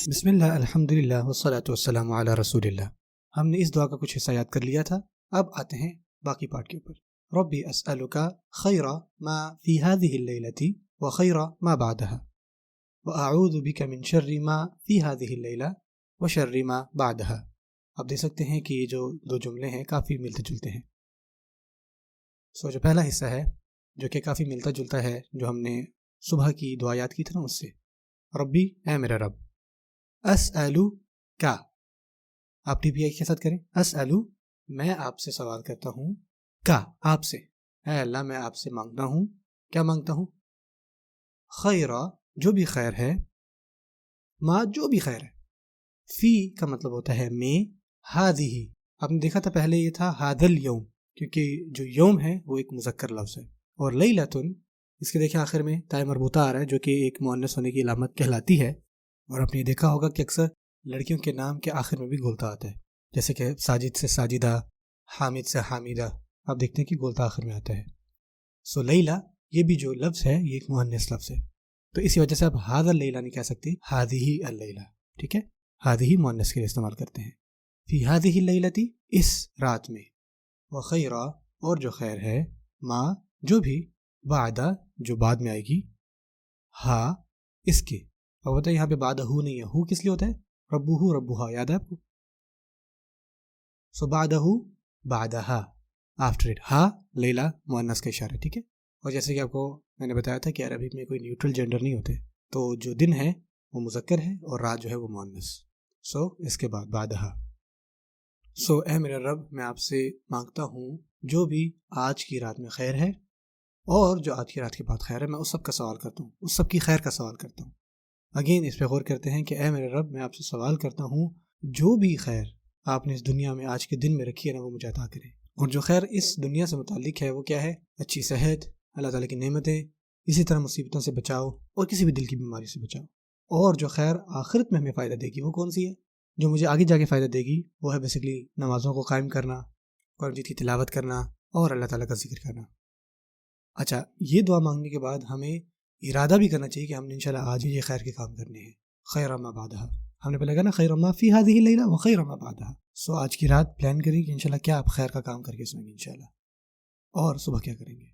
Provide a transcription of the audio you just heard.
بسم اللہ الحمد للہ والصلاة والسلام علی رسول اللہ۔ ہم نے اس دعا کا کچھ حصہ یاد کر لیا تھا، اب آتے ہیں باقی پارٹ کے اوپر۔ ربی اسألک خیر ما فی هذه اللیلۃ وخیر ما بعدها واعوذ بک من شر ما فی هذه اللیلۃ وشر ما بعدها۔ آپ دیکھ سکتے ہیں کہ یہ جو دو جملے ہیں کافی ملتے جلتے ہیں۔ جو پہلا حصہ ہے جو کہ کافی ملتا جلتا ہے، جو ہم نے صبح کی دعا یاد کی تھی نا، اس سے ربی اے میرا رب، اسألو کا، آپ ٹی پی آئی کے ساتھ کریں، اسألو میں آپ سے سوال کرتا ہوں، کا آپ سے، اے اللہ میں آپ سے مانگتا ہوں، کیا مانگتا ہوں؟ خیرہ جو بھی خیر ہے، ما جو بھی خیر ہے، فی کا مطلب ہوتا ہے میں، ہادی، آپ نے دیکھا تھا پہلے یہ تھا ہادل یوم، کیونکہ جو یوم ہے وہ ایک مذکر لفظ ہے، اور لیلتن اس کے دیکھیں آخر میں تائے مربوطہ آ رہا ہے جو کہ ایک مؤنث ہونے کی علامت کہلاتی ہے، اور آپ نے دیکھا ہوگا کہ اکثر لڑکیوں کے نام کے آخر میں بھی گولتا آتا ہے، جیسے کہ ساجد سے ساجدہ، حامد سے حامدہ، آپ دیکھتے ہیں کہ گولتا آخر میں آتا ہے۔ لیلہ یہ بھی جو لفظ ہے یہ ایک مؤنث لفظ ہے، تو اسی وجہ سے آپ ہذا اللیلہ نہیں کہہ سکتے، ہذہ اللیلہ، ٹھیک ہے، ہذہ مؤنث کے لیے استعمال کرتے ہیں۔ فی ہذہ اللیلۃ اس رات میں، وخیرہ اور جو خیر ہے، ما جو بھی، بعدہ جو بعد میں آئے گی، ہا اس کے، اور ہوتا ہے یہاں پہ بعدہ نہیں ہے، ہو کس لیے ہوتا ہے؟ ربہ ربہا، یاد ہے آپ کو؟ بعدہ بعدہا، آفٹر اٹ، ہا لیلہ مؤنث کا اشارہ، ٹھیک ہے۔ اور جیسے کہ آپ کو میں نے بتایا تھا کہ عربی میں کوئی نیوٹرل جینڈر نہیں ہوتے، تو جو دن ہے وہ مذکر ہے اور رات جو ہے وہ مؤنث، اس کے بعد بعدہا۔ اے میرے رب میں آپ سے مانگتا ہوں جو بھی آج کی رات میں خیر ہے اور جو آج کی رات کے بعد خیر ہے، میں اس سب کا سوال کرتا ہوں، اس سب کی خیر کا سوال کرتا ہوں۔ اگین اس پہ غور کرتے ہیں کہ اے میرے رب میں آپ سے سوال کرتا ہوں جو بھی خیر آپ نے اس دنیا میں آج کے دن میں رکھی ہے نا، وہ مجھے عطا کرے، اور جو خیر اس دنیا سے متعلق ہے وہ کیا ہے؟ اچھی صحت، اللہ تعالیٰ کی نعمتیں، اسی طرح مصیبتوں سے بچاؤ اور کسی بھی دل کی بیماری سے بچاؤ، اور جو خیر آخرت میں ہمیں فائدہ دے گی وہ کون سی ہے؟ جو مجھے آگے جا کے فائدہ دے گی وہ ہے بیسیکلی نمازوں کو قائم کرنا، قرآن مجید کی تلاوت کرنا اور اللہ تعالیٰ کا ذکر کرنا۔ اچھا، یہ دعا مانگنے کے بعد ہمیں ارادہ بھی کرنا چاہیے کہ ہم نے انشاءاللہ آج ہی یہ خیر کے کام کرنے ہیں، خیر ما بعدہا، ہم نے پہلے کہا نا خیر ما فی ہذہ اللیلہ و خیر ما بعدہا۔ آج کی رات پلان کریں کہ انشاءاللہ کیا آپ خیر کا کام کر کے سوئیں گے انشاءاللہ، اور صبح کیا کریں گے۔